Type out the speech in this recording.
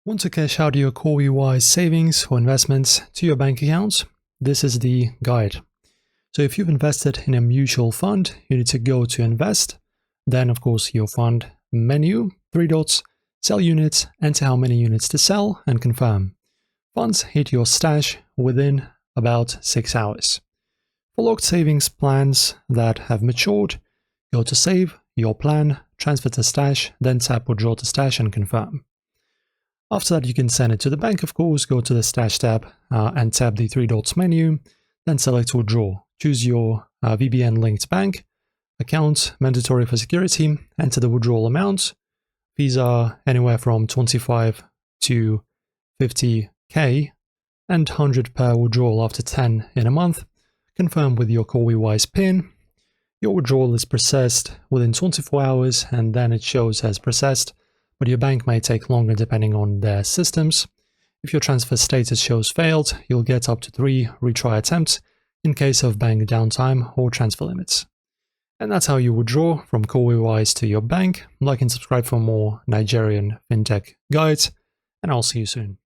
Want to cash out your Cowrywise savings or investments to your bank account? This is the guide. So if you've invested in a mutual fund, you need to go to invest, then of course your fund menu, 3 dots, sell units, enter how many units to sell and confirm. Funds hit your stash within about 6 hours. For locked savings plans that have matured, go to save, your plan, transfer to stash, then tap withdraw to stash and confirm. After that, you can send it to the bank, of course. Go to the Stash tab and tap the 3 dots menu, then select Withdraw. Choose your VPN-linked bank, account, mandatory for security, enter the withdrawal amount. These are anywhere from 25 to 50k and 100 per withdrawal after 10 in a month. Confirm with your Cowrywise PIN. Your withdrawal is processed within 24 hours and then it shows as processed, but your bank may take longer depending on their systems. If your transfer status shows failed, you'll get up to 3 retry attempts in case of bank downtime or transfer limits. And that's how you withdraw from Cowrywise to your bank. Like and subscribe for more Nigerian fintech guides, and I'll see you soon.